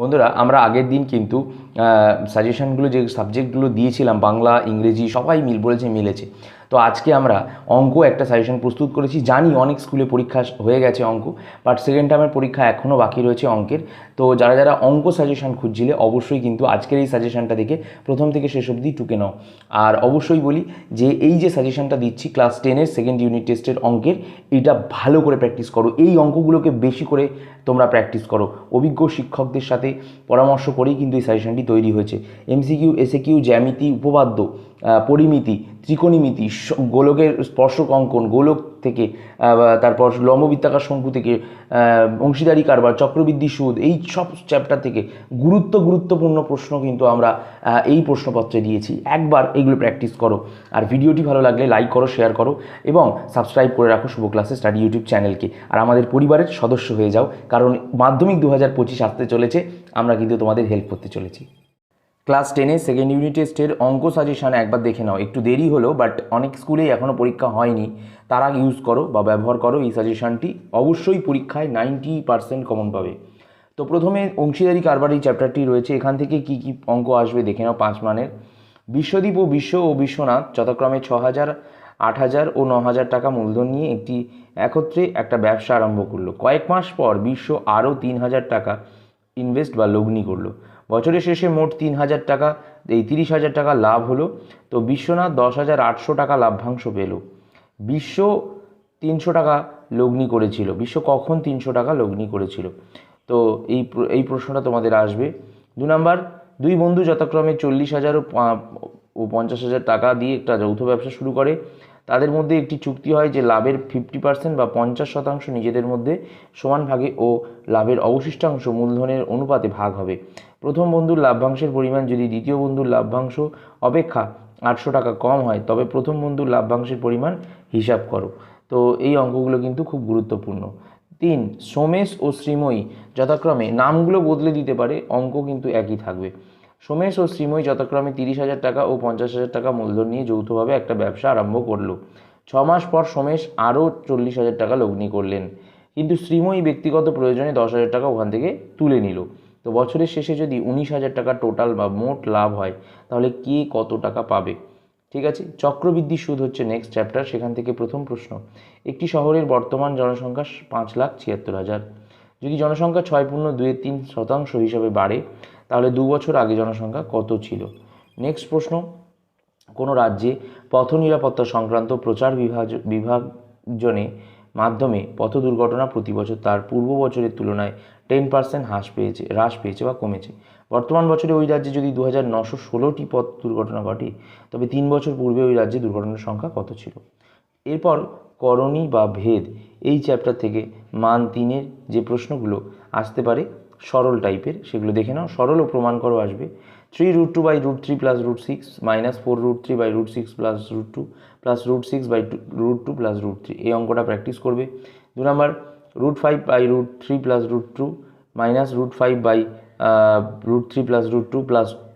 বন্ধুরা, আমরা আগের দিন কিন্তু সাজেশনগুলো যে সাবজেক্টগুলো দিয়েছিলাম, বাংলা ইংরেজি সবাই বলেছে মিলেছে। তো আজকে আমরা অঙ্ক একটা সাজেশন প্রস্তুত করেছি। জানি অনেক স্কুলে পরীক্ষা হয়ে গেছে অঙ্ক, বাট সেকেন্ড টার্মের পরীক্ষা এখনও বাকি রয়েছে অঙ্কের। তো যারা যারা অঙ্ক সাজেশন খুঁজছিলে অবশ্যই কিন্তু আজকের এই সাজেশনটা দেখে প্রথম থেকে শেষ অবধি টুকে নাও। আর অবশ্যই বলি যে এই যে সাজেশনটা দিচ্ছি ক্লাস 10-এর সেকেন্ড ইউনিট টেস্টের অঙ্কের, এটা ভালো করে প্র্যাকটিস করো। এই অঙ্কগুলোকে বেশি করে তোমরা প্র্যাকটিস করো। অভিজ্ঞ শিক্ষকদের সাথে পরামর্শ করেই কিন্তু এই সাজেশনটি তৈরি হয়েছে। এমসিকিউ, এসএকিউ, জ্যামিতি, উপপাদ্য, পরিমিতি, ত্রিকোণমিতি, গোলকের স্পর্শক অঙ্কন, গোলক থেকে তারপর লম্ববৃত্তাকার শঙ্কু থেকে অংশীদারি কারবার, চক্রবৃদ্ধি সুদ, এই সব চ্যাপ্টার থেকে গুরুত্বপূর্ণ প্রশ্ন কিন্তু আমরা এই প্রশ্নপত্রে দিয়েছি। একবার এগুলো প্র্যাকটিস করো। আর ভিডিওটি ভালো লাগলে লাইক করো, শেয়ার করো এবং সাবস্ক্রাইব করে রাখো শুভ ক্লাসে স্টাডি ইউটিউব চ্যানেলকে। আর আমাদের পরিবারের সদস্য হয়ে যাও, কারণ মাধ্যমিক 2025 আসতে চলেছে, আমরা কিন্তু তোমাদের হেল্প করতে চলেছি। ক্লাস 10-এর সেকেন্ড ইউনিট টেস্টের অঙ্ক সাজেশন একবার দেখে নাও। একটু দেরি হলো, বাট অনেক স্কুলেই এখনও পরীক্ষা হয়নি, তারা ইউজ করো বা ব্যবহার করো এই সাজেশনটি। অবশ্যই পরীক্ষায় 90% কমন পাবে। তো প্রথমে অংশীদারি কারবার এই চ্যাপ্টারটি রয়েছে। এখান থেকে কি কি অঙ্ক আসবে দেখে নাও। 5 মানের বিশ্বদীপ ও বিশ্বনাথ যথাক্রমে 6,000, 8,000 ও 9,000 টাকা মূলধন নিয়ে একত্রে একটা ব্যবসা আরম্ভ করলো। কয়েক মাস পর বিশ্ব আরও 3,000 টাকা ইনভেস্ট বা লগ্নি করলো। বছরের শেষে মোট 3,000 টাকা, এই 30,000 টাকা লাভ হলো। তো বিশ্বনাথ 10,800 টাকা লাভ্যাংশ পেল। বিশ্ব 300 টাকা লগ্নি করেছিল। বিশ্ব কখন 300 টাকা লগ্নি করেছিল? তো এই প্রশ্নটা তোমাদের আসবে। 2 নাম্বার, দুই বন্ধু যথাক্রমে 40,000 ও 50,000 টাকা দিয়ে একটা যৌথ ব্যবসা শুরু করে। তাদের মধ্যে একটি চুক্তি হয় যে লাভের 50% বা 50% নিজেদের মধ্যে সমান ভাগে ও লাভের অবশিষ্টাংশ মূলধনের অনুপাতে ভাগ হবে। প্রথম বন্ধুর লাভ্যাংশের পরিমাণ যদি দ্বিতীয় বন্ধুর লাভ্যাংশ অপেক্ষা 800 টাকা কম হয়, তবে প্রথম বন্ধুর লাভ্যাংশের পরিমাণ হিসাব করো। তো এই অঙ্কগুলো কিন্তু খুব গুরুত্বপূর্ণ। 3, সোমেশ ও শ্রীময়ী যথাক্রমে, নামগুলো বদলে দিতে পারে, অঙ্ক কিন্তু একই থাকবে। সোমেশ ও শ্রীময়ী যথাক্রমে 30,000 টাকা ও 50,000 টাকা মূলধন নিয়ে যৌথভাবে একটা ব্যবসা আরম্ভ করলো। 6 মাস পর সোমেশ আরও 40,000 টাকা লগ্নি করলেন, কিন্তু শ্রীময়ী ব্যক্তিগত প্রয়োজনে 10,000 টাকা ওখান থেকে তুলে নিল। তো বছরের শেষে যদি 19,000 টাকা টোটাল বা মোট লাভ হয়, তাহলে কে কত টাকা পাবে? ঠিক আছে। চক্রবৃদ্ধি সুদ হচ্ছে নেক্সট চ্যাপ্টার। সেখান থেকে প্রথম প্রশ্ন, একটি শহরের বর্তমান জনসংখ্যা 5,76,000। যদি জনসংখ্যা 6.23% হিসাবে বাড়ে, তাহলে 2 বছর আগে জনসংখ্যা কত ছিল? নেক্সট প্রশ্ন, কোনো রাজ্যে পথ নিরাপত্তা সংক্রান্ত প্রচার বিভাজনে মাধ্যমে পথ দুর্ঘটনা প্রতি বছর তার পূর্ব বছরের তুলনায় 10% হ্রাস পেয়েছে বা কমেছে। বর্তমান বছরে ওই রাজ্যে যদি 2,916টি পথ দুর্ঘটনা ঘটে, তবে 3 বছর পূর্বে ওই রাজ্যে দুর্ঘটনার সংখ্যা কত ছিল? এরপর করণী বা ভেদ, এই চ্যাপ্টার থেকে মান 3-এর যে প্রশ্নগুলো আসতে পারে সরল টাইপের, সেগুলো দেখে নাও। সরল ও প্রমাণ করো আসবে 3√2/√3 + √6 - 4√3/√6 + √2 + √6/√2 + √3। এই অঙ্কটা প্র্যাকটিস করবে। 2 নাম্বার, √5/√3 + √2 - √5/√3 + √2 +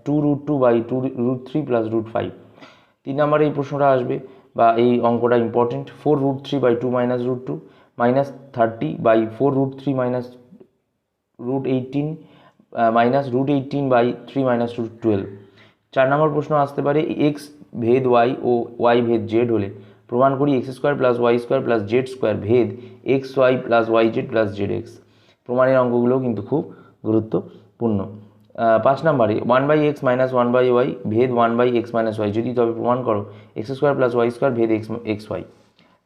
2√2/√3 + √5। 3 নম্বরে এই প্রশ্নটা আসবে বা এই অঙ্কটা ইম্পর্টেন্ট। 4√3/2 - √2 -30/4√3 - √18 -√18/3 - √12। 4 নম্বর প্রশ্ন আসতে পারে, এক্স ভেদ ওয়াই ও ওয়াই ভেদ জেড হলে প্রমাণ করি x² + y² + z² ভেদ xy + yz + zx। প্রমাণের অঙ্কগুলোও কিন্তু খুব গুরুত্বপূর্ণ। 5 নম্বরে 1/x - 1/y ভেদ 1/x - y যদি, তবে প্রমাণ করো x² + y² ভেদ xy।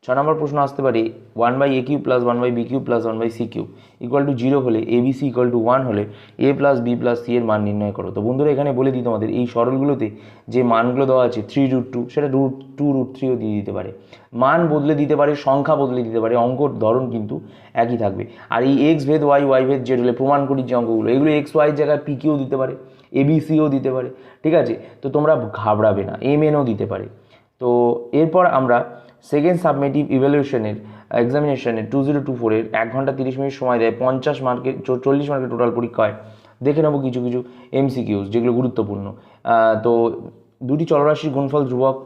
6 নম্বর প্রশ্ন আসতে পারে 1/a³ + 1/b³ + 1/c³ = 0 হলে abc = 1 হলে a + b + c এর মান নির্ণয় করো। তো বন্ধুরা, এখানে বলে দিই তোমাদের, এই সরলগুলোতে যে মানগুলো দেওয়া আছে 3√2, সেটা √2√3ও দিয়ে দিতে পারে। মান বদলে দিতে পারে, সংখ্যা বদলে দিতে পারে, অঙ্কর ধরন কিন্তু একই থাকবে। আর এই এক্স ভেদ ওয়াই, ওয়াই ভেদ জেড হলে প্রমাণ করি যে অঙ্কগুলো, এগুলো এক্স ওয়াই জায়গায় পিকিও দিতে পারে, এবিসিও দিতে পারে। ঠিক আছে, তো তোমরা ঘাবড়াবে না, এমএনও দিতে পারে। তো এরপর আমরা সেকেন্ড সাবমেটিভ ইভ্যালুয়েশনের এক্সামিনেশনের 2024-এর 1 ঘন্টা 30 মিনিট সময় দেয়, 40 মার্কের টোটাল পরীক্ষা হয়। দেখে নেবো কিছু কিছু এমসিকিউস যেগুলো গুরুত্বপূর্ণ। তো দুটি চলরাশির গুণফল ধ্রুবক,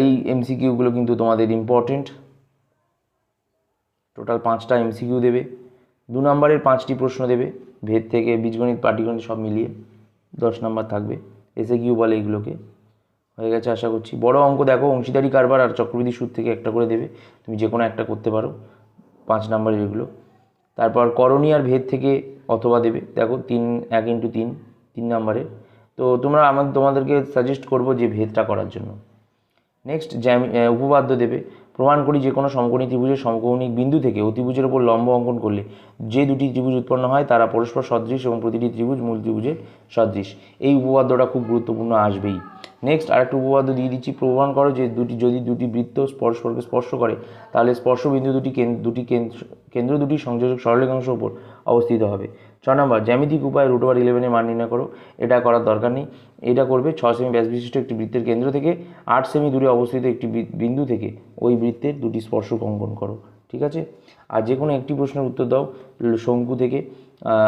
এই এমসিকিউগুলো কিন্তু তোমাদের ইম্পর্টেন্ট। টোটাল 5টা এমসিকিউ দেবে। 2 নম্বরের 5টি প্রশ্ন দেবে, ভেদ থেকে বীজগণিত, পাটিগণিত সব মিলিয়ে 10 নম্বর থাকবে। এসে কিউ বলে এগুলোকে। হয়ে গেছে আশা করছি। বড় অঙ্ক দেখো, অংশীদারি কারবার আর চক্রবৃদ্ধি সুদ থেকে একটা করে দেবে, তুমি যে কোনো একটা করতে পারো, 5 নম্বরের এগুলো। তারপর করণীয় আর ভেদ থেকে অথবা দেবে, দেখো 1 × 3 নম্বরে। তো তোমাদেরকে সাজেস্ট করবো যে ভেদটা করার জন্য। নেক্সট উপপাদ্য দেবে, প্রমাণ করি যে কোনো সমকোণী ত্রিভুজের সমকৌণিক বিন্দু থেকে অতিভুজের ওপর লম্ব অঙ্কন করলে যে দুটি ত্রিভুজ উৎপন্ন হয় তারা পরস্পর সদৃশ এবং প্রতিটি ত্রিভুজ মূল ত্রিভুজের সদৃশ। এই উপপাদ্যটা খুব গুরুত্বপূর্ণ, আসবেই। নেক্সট আরেকটা উপপাদ্য দিয়ে দিচ্ছি, প্রমাণ করো যে যদি দুটি বৃত্ত পরস্পরকে স্পর্শ করে তাহলে স্পর্শ বিন্দু কেন্দ্র দুটি সংযোজক সরলরেখাংশের উপর অবস্থিত হবে। 6 নম্বর, জ্যামিতিক উপায়ে √11 এর মান নির্ণয় করো। এটা করার দরকার নেই, এটা করবে 6 সেমি ব্যাস বিশিষ্ট একটি বৃত্তের কেন্দ্র থেকে 8 সেমি দূরে অবস্থিত একটি বিন্দু থেকে ওই বৃত্তের দুটি স্পর্শক অঙ্কন করো। ঠিক আছে? আর যে কোনো একটি প্রশ্নের উত্তর দাও, শঙ্কু থেকে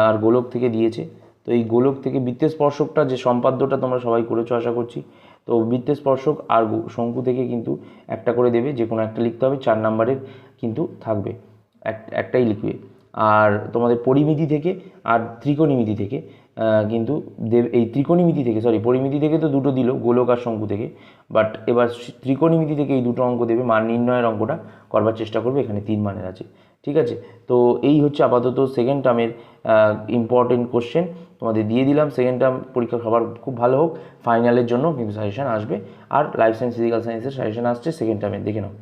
আর গোলক থেকে দিয়েছে। তো এই গোলক থেকে বৃত্তের স্পর্শকটা যে সম্পাদ্যটা তোমরা সবাই করেছো আশা করছি। তো বৃত্তের স্পর্শক আর শঙ্কু থেকে কিন্তু একটা করে দেবে, যে কোনো একটা লিখতে হবে, 4 নম্বরের কিন্তু থাকবে, একটাই লিখবে। আর তোমাদের পরিমিতি থেকে আর ত্রিকোণমিতি থেকে কিন্তু এই ত্রিকোণমিতি থেকে, পরিমিতি থেকে তো দুটো দিল, গোলক আর শঙ্কু থেকে, বাট এবার ত্রিকোণমিতি থেকে এই দুটো অঙ্ক দেবে, মান নির্ণয়ের অঙ্কটা করবার চেষ্টা করবে, এখানে 3 মানের আছে। ঠিক আছে? তো এই হচ্ছে আপাতত সেকেন্ড টার্মের ইম্পর্টেন্ট কোশ্চেন তোমাদের দিয়ে দিলাম। সেকেন্ড টার্ম পরীক্ষা সবার খুব ভালো হোক, ফাইনালের জন্য কিন্তু সাজেশন আসবে, আর লাইফ সায়েন্স ফিজিক্যাল সায়েন্সের সাজেশন আসছে সেকেন্ড টার্মের, দেখে নাও।